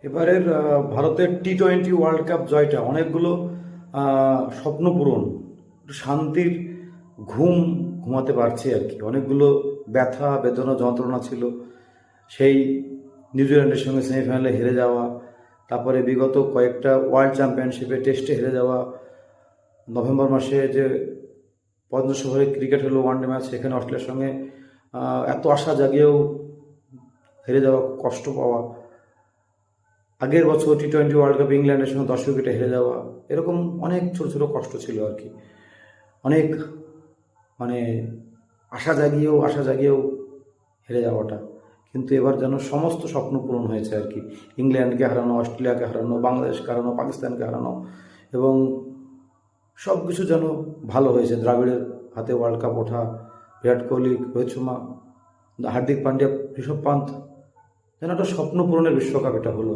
এবারের ভারতের টি-20 world cup জয়টা অনেকগুলো স্বপ্ন পূরণ, একটু শান্তির ঘুম ঘুমাতে পারছি আর কি। অনেকগুলো ব্যথা বেদনা যন্ত্রণা ছিল, সেই নিউজিল্যান্ডের সঙ্গে সেমিফাইনালে হেরে যাওয়া, তারপরে বিগত কয়েকটা ওয়ার্ল্ড চ্যাম্পিয়নশিপে টেস্টে হেরে যাওয়া, নভেম্বর মাসে যে পদ্মশহরে ক্রিকেট হলো ওয়ানডে ম্যাচ, সেখানে অস্ট্রেলিয়ার সঙ্গে এত আশা জাগিয়েও হেরে যাওয়া, কষ্ট পাওয়া, আগের বছর টি-20 ওয়ার্ল্ড কাপ ইংল্যান্ডের সঙ্গে 10 উইকেটে হেরে যাওয়া, এরকম অনেক ছোট ছোট কষ্ট ছিল আর কি। অনেক মানে আশা জাগিয়েও হেরে যাওয়াটা, কিন্তু এবার যেন সমস্ত স্বপ্ন পূরণ হয়েছে আর কি। ইংল্যান্ডকে হারানো, অস্ট্রেলিয়াকে হারানো, বাংলাদেশকে হারানো, পাকিস্তানকে হারানো, এবং সব কিছু যেন ভালো হয়েছে। দ্রাবিড়ের হাতে ওয়ার্ল্ড কাপ ওঠা, বিরাট কোহলি, রোহিত শর্মা, হার্দিক পান্ডিয়া, ঋষভ পান্ত, যেন একটা স্বপ্ন পূরণের বিশ্বকাপ এটা হলো।